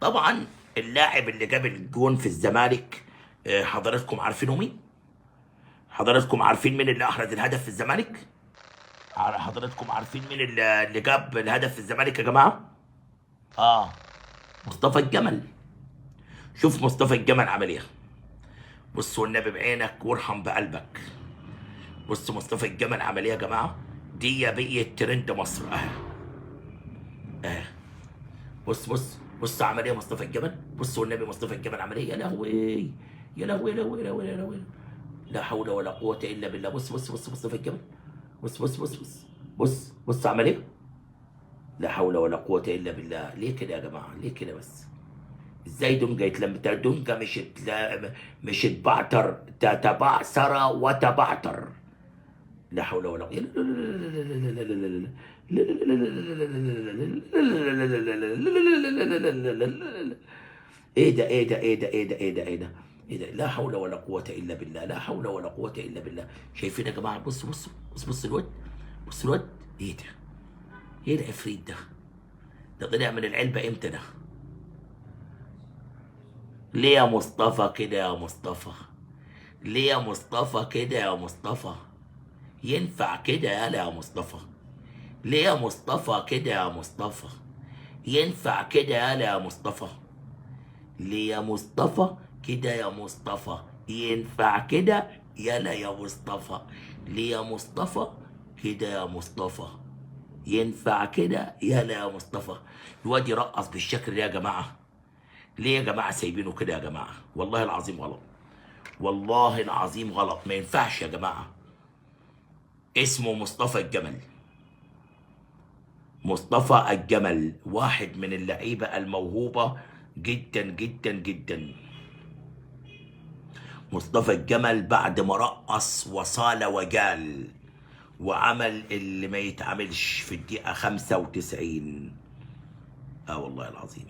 طبعا اللاعب اللي جاب الجون في الزمالك، حضراتكم عارفينه مين؟ حضراتكم عارفين مين اللي احرز الهدف في الزمالك؟ حضراتكم عارفين مين اللي جاب الهدف في الزمالك يا جماعه؟ اه، مصطفى الجمل. شوف مصطفى الجمل عمل ايه. بص والنبي بعينك وارحم بقلبك. بص مصطفى الجمل عمل ايه يا جماعه. دي بقية ترند مصر اهي. اهي. بص عمل ايه مصطفى الجمل. بص والنبي مصطفى الجمل عمل ايه. يا لهوي يا لهوي يا لهوي يا لهوي يا لهوي. لا حول ولا قوة الا بالله. بص مصطفى الجمل. بص عمل ايه. لا حول ولا قوة الا بالله. ليه كده يا جماعة؟ ليه كده بس؟ ازاي دونجا يتلم؟ دونجا مش اتبعتر، تبعثر وتبعتر. لا حول ولا قوة. ايه ده ايه ده ايه ده ايه ده ايه ده ايه ده ايه ده. لا حول ولا قوة الا بالله. لا حول ولا قوة الا بالله. شايفين يا جماعة؟ بص الواد. بص الواد. ايه ده؟ ايه العفريت ده؟ ده طلع من العلبة امتى ده؟ ليه يا مصطفى كده يا مصطفى؟ ليه يا مصطفى كده يا مصطفى؟ ينفع كده يا مصطفى؟ ليه يا مصطفى كده يا مصطفى؟ ينفع كده يا مصطفى؟ ليه يا مصطفى كده يا مصطفى؟ ينفع كده يا مصطفى؟ ليه يا مصطفى كده يا مصطفى؟ ينفع كده يا مصطفى؟ الواد يرقص بالشكل ده يا جماعه. ليه يا جماعه سايبينه كده يا جماعه؟ والله العظيم غلط. والله العظيم غلط. ما ينفعش يا جماعه. اسمه مصطفى الجمل. مصطفى الجمل واحد من اللعيبه الموهوبه جدا جدا جدا. مصطفى الجمل بعد ما رقص وصال وجال وعمل اللي ما يتعملش في الدقيقة 95. اه والله العظيم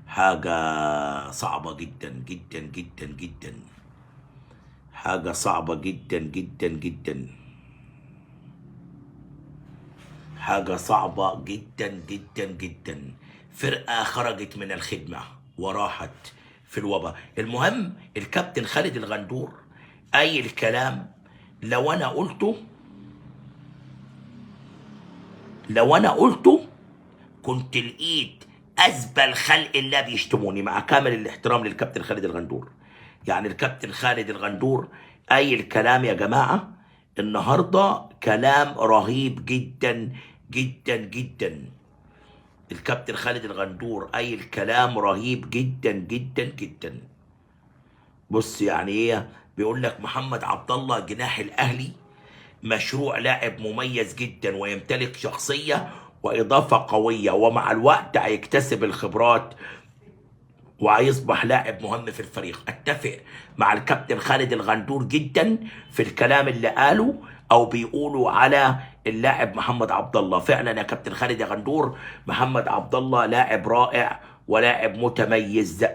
حاجة صعبة جدا جدا جدا جدا. حاجة صعبة جدا جدا جدا. حاجة صعبة جدا جدا جدا. فرقة خرجت من الخدمة وراحت في الوباء. المهم الكابتن خالد الغندور أي الكلام. لو أنا قلته لو أنا قلته كنت لقيت أزبل خلق الله بيشتموني، مع كامل الاحترام للكابتن خالد الغندور. يعني الكابتن خالد الغندور أي الكلام يا جماعة. النهاردة كلام رهيب جدا جدا جدا. الكابتن خالد الغندور أي الكلام رهيب جدا جدا جدا. بص يعني ايه. بيقول لك محمد عبد الله جناح الأهلي مشروع لاعب مميز جدا ويمتلك شخصية وإضافة قوية، ومع الوقت هيكتسب الخبرات وهيصبح لاعب مهم في الفريق. اتفق مع الكابتن خالد الغندور جدا في الكلام اللي قاله او بيقولوا على اللاعب محمد عبد الله. فعلا يا كابتن خالد يا غندور محمد عبد الله لاعب رائع ولاعب متميز.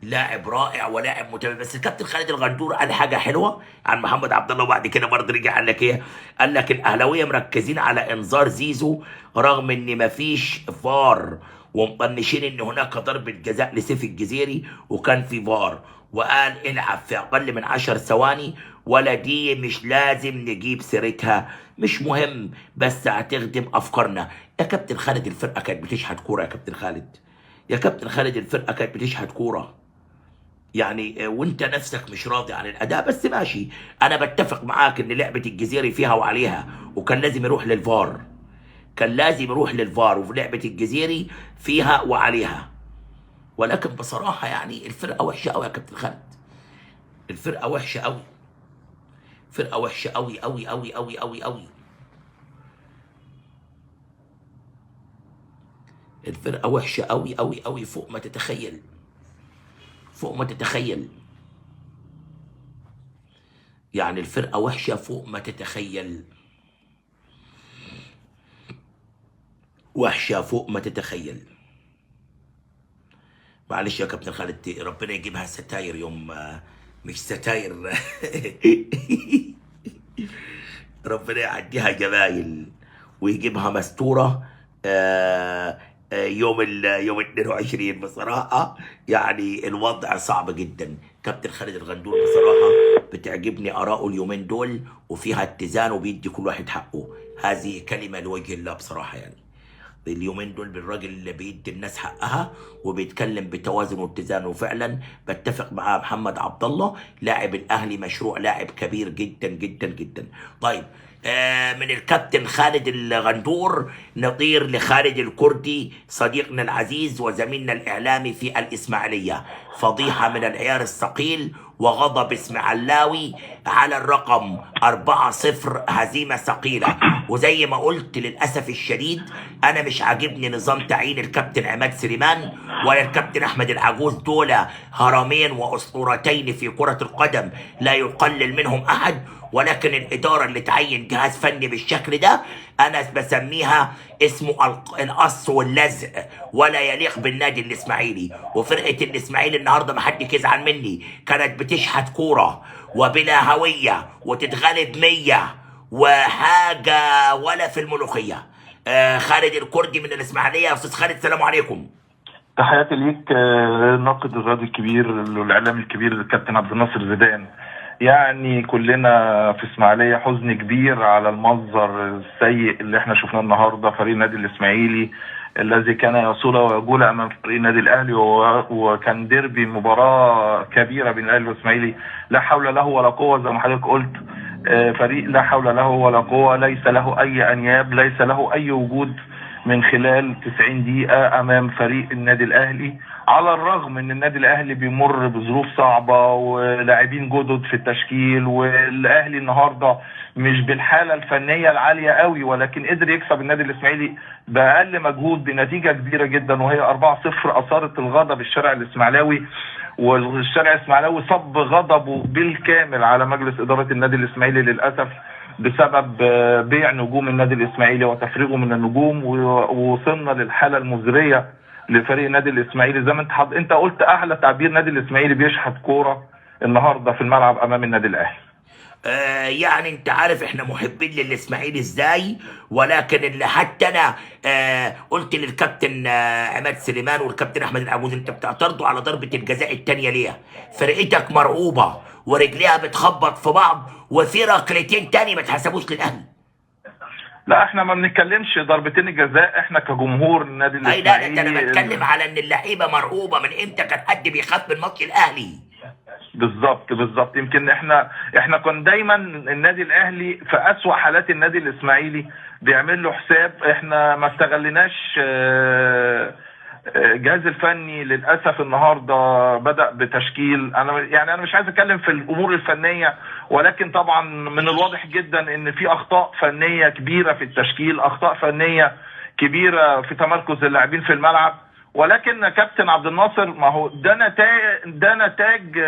لاعب رائع ولاعب متميز. بس الكابتن خالد الغندور قال حاجه حلوه عن محمد عبد الله، وبعد كده برضه رجع قال لك ايه؟ قال لك الاهلاويه مركزين على انذار زيزو رغم ان مفيش فار، ومطنشين ان هناك ضربه جزاء لسيف الجزيري وكان في فار، وقال العب في اقل من 10 ثواني. ولا دي مش لازم نجيب سيرتها، مش مهم، بس هتخدم افكارنا. يا كابتن خالد الفرقه كانت بتشحت كوره يا كابتن خالد. يا كابتن خالد الفرقه كانت بتشحت كوره. يعني وانت نفسك مش راضي عن الاداء، بس ماشي. انا بتفق معاك ان لعبه الجزيري فيها وعليها، وكان لازم يروح للفار. كان لازم يروح للفار، وفي لعبه الجزيري فيها وعليها. ولكن بصراحه يعني الفرقه وحشه قوي يا كابتن خالد. الفرقه وحشه قوي. فرقه وحشه قوي قوي قوي قوي قوي قوي. الفرقه وحشه قوي قوي قوي فوق ما تتخيل. فوق ما تتخيل. يعني الفرقه وحشه فوق ما تتخيل. وحشه فوق ما تتخيل. معلش يا كابتن خالد، ربنا يجيبها ستاير يوم مش ستاير. ربنا يعديها جمايل ويجيبها مستورة. يوم 22 بصراحة. يعني الوضع صعب جدا. كابتن خالد الغندور بصراحة بتعجبني آراءه اليومين دول، وفيها اتزان وبيدي كل واحد حقه. هذه كلمة لوجه الله بصراحة. يعني اليومين دول بالراجل اللي بيدي الناس حقها وبيتكلم بتوازن واتزان. وفعلا بتفق مع محمد عبد الله، لاعب الاهلي مشروع، لاعب كبير جدا جدا جدا. طيب من الكابتن خالد الغندور نطير لخالد الكردي، صديقنا العزيز وزميلنا الاعلامي في الاسماعيليه. فضيحه من العيار الثقيل وغضب اسماعيلاوي على الرقم 4-0، هزيمه ثقيله. وزي ما قلت للاسف الشديد انا مش عاجبني نظام تعيين الكابتن عماد سليمان ولا الكابتن احمد العجوز. دول هرمين واسطورتين في كره القدم لا يقلل منهم احد، ولكن الاداره اللي تعين جهاز فني بالشكل ده انا بسميها اسمه القص واللزق، ولا يليق بالنادي الاسماعيلي. وفرقه الاسماعيلي النهارده ما حد يزعل مني، كانت بتشحت كوره وبلا هويه وتتغلب 100 وحاجه ولا في الملوخيه. خالد الكردي من الاسماعيليه. استاذ خالد السلام عليكم. تحياتي ليك الناقد الرياضي الكبير والاعلامي الكبير الكابتن عبد الناصر زيدان. يعني كلنا في اسماعيليه حزن كبير على المنظر السيء اللي احنا شفناه النهارده. فريق النادي الاسماعيلي الذي كان يصول ويجول امام فريق النادي الاهلي، وكان ديربي مباراه كبيره بين الاهلي والاسماعيلي، لا حول له ولا قوه زي ما حضرتك قلت. فريق لا حول له ولا قوه، ليس له اي انياب، ليس له اي وجود من خلال 90 دقيقة أمام فريق النادي الأهلي، على الرغم أن النادي الأهلي بيمر بظروف صعبة ولاعبين جدد في التشكيل، والأهلي النهاردة مش بالحالة الفنية العالية قوي، ولكن قدر يكسب النادي الإسماعيلي بأقل مجهود بنتيجة كبيرة جدا وهي 4-0. أثارت الغضب الشارع الإسماعيلاوي، والشارع الإسماعيلاوي صب غضبه بالكامل على مجلس إدارة النادي الإسماعيلي للأسف بسبب بيع نجوم النادي الاسماعيلي وتفريغه من النجوم، ووصلنا للحاله المزريه لفريق النادي الاسماعيلي. زي ما انت قلت احلى تعبير، النادي الاسماعيلي بيشحت كوره النهارده في الملعب امام النادي الاهلي. يعني انت عارف احنا محبين للاسماعيلي ازاي، ولكن اللي حتى انا قلت للكابتن عماد سليمان والكابتن احمد العجوز، انت بتعترضوا على ضربه الجزاء الثانيه ليه؟ فرقتك مرعوبه ورجليها بتخبط في بعض، وفي ركلتين تاني ما اتحسبوش للاهلي. لا احنا ما بنتكلمش ضربتين الجزاء، احنا كجمهور النادي الاسماعيلي. لا انا بتكلم على ان اللعيبه مرعوبه. من امتى كان حد بيخاف من ماتش الاهلي؟ بالظبط. يمكن احنا كنا دايما النادي الاهلي في اسوأ حالات النادي الاسماعيلي بيعمل له حساب. احنا ما استغلناش الجهاز الفني للاسف. النهارده بدا بتشكيل، انا مش عايز اتكلم في الامور الفنيه، ولكن طبعا من الواضح جدا ان في اخطاء فنيه كبيره في التشكيل، اخطاء فنيه كبيره في تمركز اللاعبين في الملعب. ولكن كابتن عبد الناصر، ما هو ده نتاج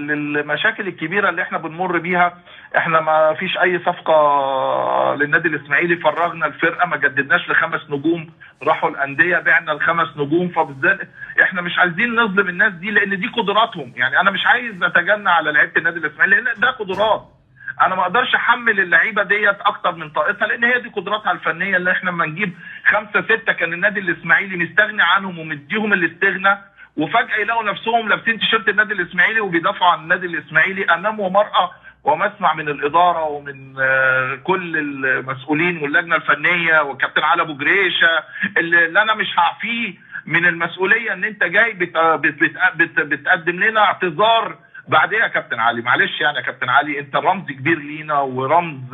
للمشاكل الكبيره اللي احنا بنمر بيها. احنا ما فيش اي صفقه للنادي الاسماعيلي، فرغنا الفرقه، ما جددناش ل5 نجوم، راحوا الانديه بعنا ال5 نجوم. فبالذات احنا مش عايزين نظلم الناس دي لان دي قدراتهم. يعني انا مش عايز اتجنى على لعيبه النادي الاسماعيلي لان ده قدرات، انا ما اقدرش احمل اللعيبه ديت اكتر من طاقتها لان هي دي قدراتها الفنيه. اللي احنا لما نجيب 5-6 كان النادي الاسماعيلي مستغني عنهم ومديهم الاستغناء، وفجاه يلاقوا نفسهم لابسين تيشيرت النادي الاسماعيلي وبيدافعوا عن النادي الاسماعيلي امام ومرأة ومسمع من الاداره ومن كل المسؤولين واللجنه الفنيه والكابتن علي ابو جريشه اللي انا مش هعفيه من المسؤوليه ان انت جاي بتقدم لنا اعتذار بعدين يا كابتن علي. معلش يعني يا كابتن علي، انت رمز كبير لينا ورمز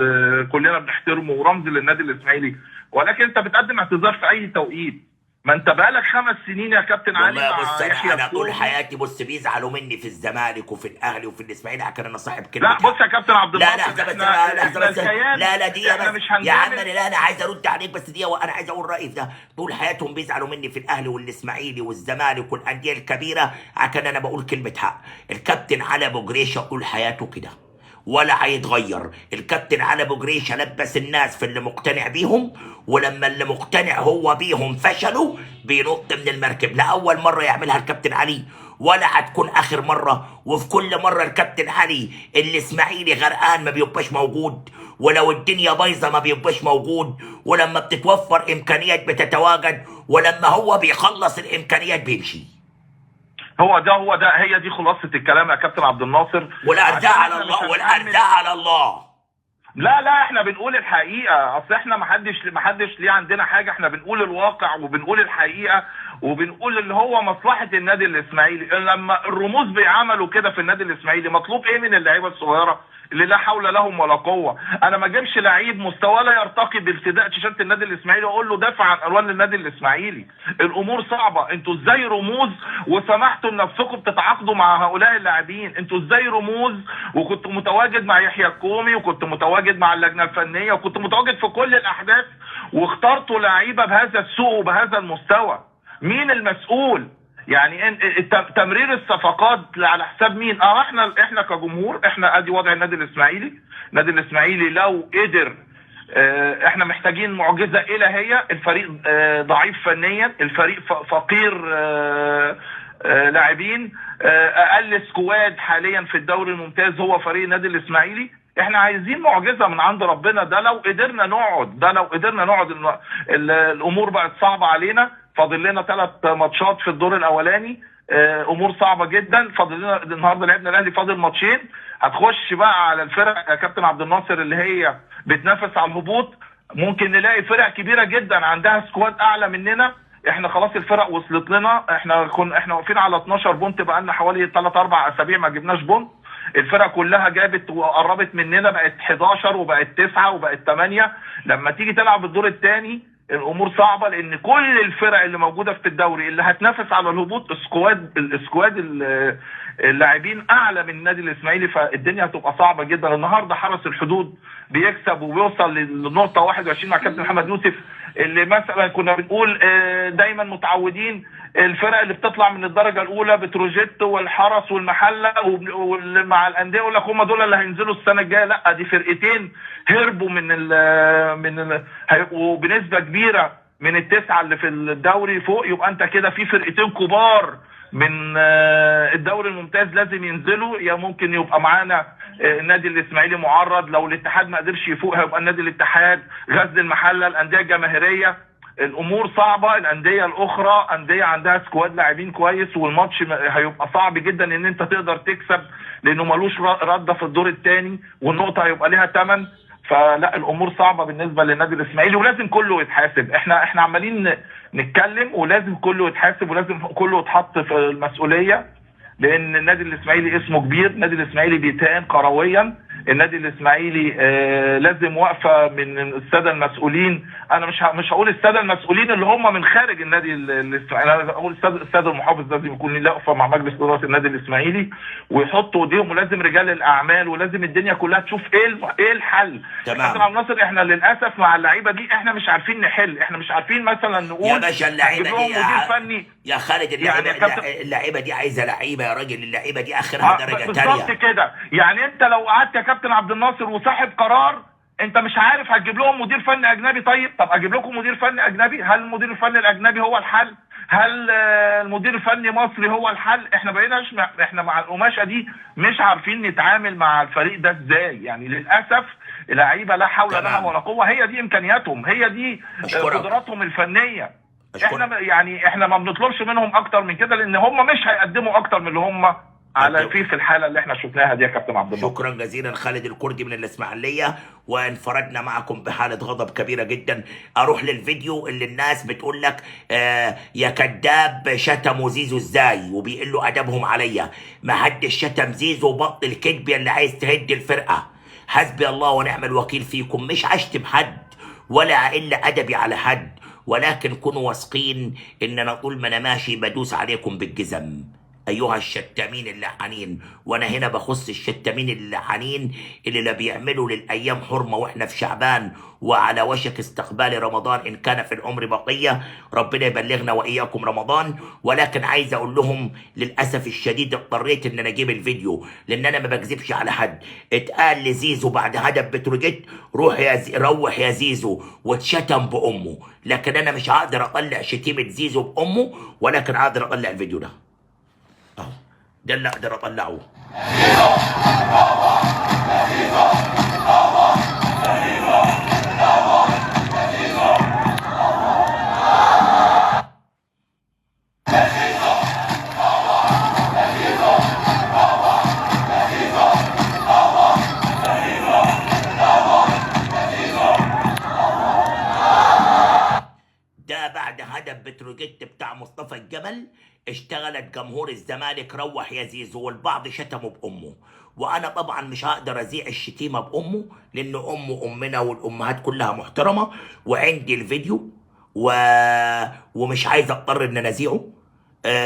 كلنا بنحترمه ورمز للنادي الاسماعيلي، ولكن انت بتقدم اعتذار في اي توقيت. ما انت بقالك 5 سنين يا كابتن علي مع بص انا طول حياتي بيزعلوا مني في الزمالك وفي الاهلي وفي الاسماعيلي عشان انا صاحب كلمه. لا بص يا كابتن عبد الناصر، لا دي يا عم انا عايز ارد عليك بس دي، وانا عايز اقول رايي في ده. طول حياتهم بيزعلوا مني في الاهلي والاسماعيلي والزمالك والانديه الكبيره عشان انا بقول كلمه حق. الكابتن علي ابو جريشه طول حياته كده ولا هيتغير. الكابتن علي ابو جريشه لبس الناس في اللي مقتنع بيهم، ولما اللي مقتنع هو بيهم فشلوا بينط من المركب. لا اول مره يعملها الكابتن علي ولا هتكون اخر مره، وفي كل مره الكابتن علي الاسماعيلي غرقان ما بيبقاش موجود، ولو الدنيا بايظه ما بيبقاش موجود، ولما بتتوفر امكانيات بتتواجد، ولما هو بيخلص الامكانيات بيمشي. هو ده هي دي خلاصه الكلام يا كابتن عبد الناصر. والارزاق على الله، والارزاق على الله. لا احنا بنقول الحقيقه، اصل احنا محدش ليه عندنا حاجه، احنا بنقول الواقع وبنقول الحقيقه وبنقول اللي هو مصلحه النادي الاسماعيلي. لما الرموز بيعملوا كده في النادي الاسماعيلي، مطلوب ايه من اللعيبه الصغيره اللي لا حول لهم ولا قوه؟ انا ما اجيبش لعيب مستواه لا يرتقي بارتداء تيشيرت النادي الاسماعيلي واقول له دافع عن الوان النادي الاسماعيلي. الامور صعبه، انتوا ازاي رموز وسمحتوا لنفسكم بتتعاقدوا مع هؤلاء اللاعبين؟ انتوا ازاي رموز وكنت متواجد مع يحيى الكومي وكنت متواجد مع اللجنه الفنيه وكنت متواجد في كل الاحداث واخترتوا لعيبه بهذا السوء وبهذا المستوى؟ مين المسؤول؟ يعني تمرير الصفقات على حساب مين؟ احنا كجمهور، احنا ادي وضع النادي الاسماعيلي. النادي الاسماعيلي لو قدر، احنا محتاجين معجزه الهيه. الفريق ضعيف فنيا، الفريق فقير لاعبين، اقل سكواد حاليا في الدوري الممتاز هو فريق النادي الاسماعيلي. احنا عايزين معجزه من عند ربنا. ده لو قدرنا نقعد الامور بقت صعبه علينا. فاضل لنا 3 ماتشات في الدور الاولاني، امور صعبه جدا. فاضل لنا النهارده لعبنا الاهلي، فاضل ماتشين. هتخش بقى على الفرق يا كابتن عبد الناصر اللي هي بتنافس على الهبوط. ممكن نلاقي فرق كبيره جدا عندها سكواد اعلى مننا. احنا خلاص الفرق وصلت لنا، احنا واقفين على 12 بونت، بقى لنا حوالي 3-4 اسابيع ما جبناش بونت. الفرق كلها جابت وقربت مننا، بقت 11 وبقت 9 وبقت 8. لما تيجي تلعب الدور الثاني الامور صعبه، لان كل الفرق اللي موجوده في الدوري اللي هتنافس على الهبوط السكواد اللاعبين اعلى من النادي الاسماعيلي، فالدنيا هتبقى صعبه جدا. النهارده حرس الحدود بيكسب وبيوصل للنقطه 21 مع كابتن محمد يوسف، اللي مثلا كنا بنقول دايما متعودين الفرق اللي بتطلع من الدرجه الاولى بتروجيت والحرس والمحله مع الانديه يقول لك هم دول اللي هينزلوا السنه الجايه. لا، دي فرقتين هربوا هيبقوا بنسبه كبيره من ال9 اللي في الدوري فوق. يبقى انت كده في فرقتين كبار من الدوري الممتاز لازم ينزلوا. يا ممكن يبقى معانا النادي الاسماعيلي معرض، لو الاتحاد ما قدرش يفوق هيبقى النادي الاتحاد، غزل المحله، الانديه الجماهيريه. الامور صعبه. الانديه الاخرى انديه عندها سكواد لاعبين كويس، والماتش هيبقى صعب جدا ان انت تقدر تكسب لانه ملوش رده في الدور الثاني، والنقطه هيبقى ليها ثمن. فلا، الامور صعبه بالنسبه للنادي الاسماعيلي، ولازم كله يتحاسب. احنا عمالين نتكلم، ولازم كله يتحاسب، ولازم كله يتحط في المسؤوليه، لان النادي الاسماعيلي اسمه كبير. النادي الاسماعيلي بيتهان كرويا. النادي الاسماعيلي لازم وقفه من الساده المسؤولين. انا مش هقول الساده المسؤولين اللي هم من خارج النادي الاسماعيلي، انا هقول الساده المحافظ لازم يكون له وقفه مع مجلس اداره النادي الاسماعيلي ويحطوا ايديهم، ولازم رجال الاعمال، ولازم الدنيا كلها تشوف ايه الحل. تمام. عبد الناصر، احنا للاسف مع اللعيبه دي احنا مش عارفين نحل. احنا مش عارفين مثلا نقول يا باشا اللعيبه دي مدير فني يا خالد، اللعيبه دي عايزه لعيبه يا راجل. اللعيبه دي اخرها درجه بالظبط ثانيه كده. يعني انت لو قعدت يا كابتن عبد الناصر وصاحب قرار، انت مش عارف هتجيب لهم مدير فني اجنبي. طب اجيب لكم مدير فني اجنبي؟ هل المدير الفني الاجنبي هو الحل؟ هل المدير الفني مصري هو الحل؟ احنا مع القماشه دي مش عارفين نتعامل مع الفريق ده ازاي. يعني للاسف اللعيبه لا حول لهم ولا قوه. هي دي امكانياتهم، هي دي قدراتهم الفنيه. احنا ما بنطلبش منهم اكتر من كده، لان هم مش هيقدموا اكتر من اللي هم على في الحاله اللي احنا شفناها دي يا كابتن عبد الله. شكرا جزيلا خالد الكردي من الاسماعيليه، وانفردنا معكم بحاله غضب كبيره جدا. اروح للفيديو اللي الناس بتقول لك يا كذاب شتموا زيزو ازاي وبيقلوا ادبهم عليا. ما حدش شتم زيزو، بطل كذب اللي عايز تهد الفرقه. حسبي الله ونعم الوكيل فيكم. مش هشتم حد ولا اقل ادبي على حد، ولكن كونوا واثقين ان انا طول ما انا ماشي بدوس عليكم بالجزم ايها الشتامين اللعانين. وانا هنا بخص الشتامين اللعانين اللي لا بيعملوا للايام حرمه واحنا في شعبان وعلى وشك استقبال رمضان ان كان في العمر بقيه. ربنا يبلغنا واياكم رمضان. ولكن عايز اقول لهم للاسف الشديد اضطريت ان انا اجيب الفيديو، لان انا ما بكذبش على حد. اتقال لزيزو بعد هدف بتروجيت روح يا زيزو، واتشتم بامه. لكن انا مش هقدر اطلع شتيمه زيزو بامه، ولكن هقدر اطلع الفيديو ده. ده اللي اقدر اطلعه. مصطفى الجمل اشتغلت جمهور الزمالك روح يا زيزو، والبعض شتمه بامه، وانا طبعا مش هقدر ازيع الشتيمه بامه لان امه امنا والامهات كلها محترمه، وعندي الفيديو ومش عايز اضطر ان انا ازيعه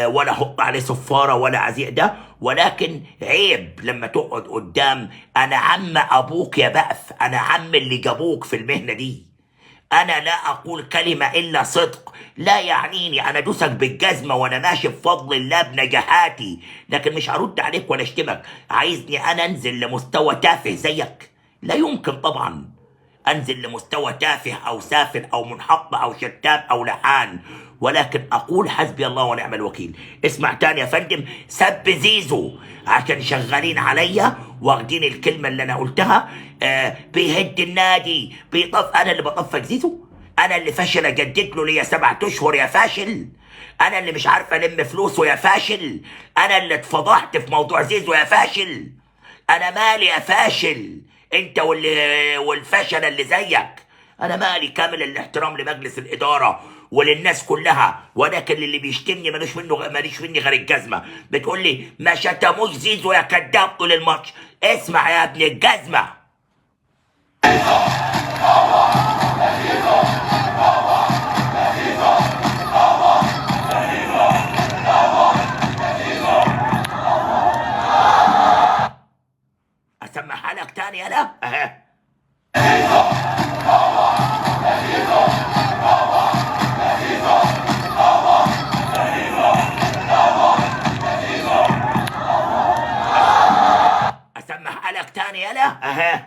ولا احط عليه صفاره ولا ازيع ده، ولكن عيب لما تقعد قدام انا عم ابوك يا بأف، انا عم اللي جابوك في المهنه دي، انا لا اقول كلمه الا صدق، لا يعنيني انا ادوسك بالجزمه وانا ماشي بفضل الله بنجاحاتي، لكن مش هرد عليك ولا اشتمك. عايزني انا انزل لمستوى تافه زيك؟ لا يمكن طبعا انزل لمستوى تافه او سافل او منحط او شتام او لحان، ولكن اقول حسبي الله ونعم الوكيل. اسمع تاني يا فندم، سب زيزو عشان شغالين عليا واخدين الكلمه اللي انا قلتها، بيهد النادي انا اللي بطفك زيزو؟ انا اللي فاشل اجدد له ليا 7 اشهر يا فاشل؟ انا اللي مش عارف الم فلوسه يا فاشل؟ انا اللي اتفضحت في موضوع زيزو يا فاشل؟ انا مالي يا فاشل انت والفشل اللي زيك؟ انا مالي كامل الاحترام لمجلس الاداره وللناس كلها، ولكن اللي بيشتمني ماليش مني غير الجزمه. بتقول لي ما شتموش زيزو يا كداب طول الماتش؟ اسمع يا ابن الجزمه، اسمعها لك تاني انا اهي. اسمعها لك تاني انا اهي.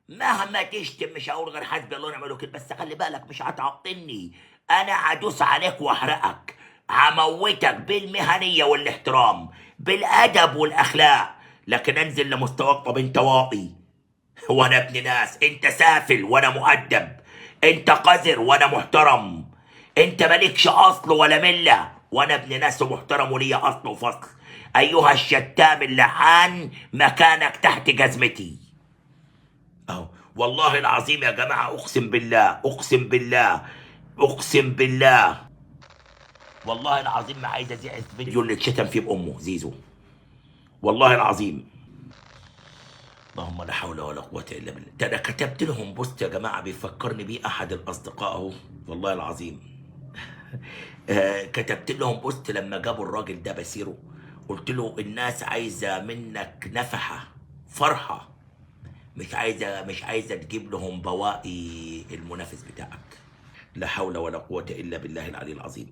مهما تشتم مش هقول غير حسبي الله ونعم الوكيل، بس خلي بالك مش هتعطلني، انا هدوس عليك واحرقك، هموتك بالمهنيه والاحترام بالادب والاخلاق، لكن انزل لمستواك. طب انت واطي وانا ابن ناس، انت سافل وانا مؤدب، انت قذر وانا محترم، انت مالكش اصل ولا مله وانا ابن ناس ومحترم وليا اصل وفصل. ايها الشتام اللحان مكانك تحت جزمتي. اهو والله العظيم يا جماعه، اقسم بالله والله العظيم ما عايز ازيع الفيديو اللي اتشتم فيه بامه زيزو، والله العظيم. اللهم لا حول ولا قوه الا بالله. ده انا كتبت لهم بوست يا جماعه بيفكرني بيه احد الاصدقاء اهو، والله العظيم كتبت لهم بوست لما جابوا الراجل ده بسيره، قلت له الناس عايزه منك نفحه فرحه، مش عايزه تجيب لهم بواقي المنافس بتاعك. لا حول ولا قوه الا بالله العلي العظيم.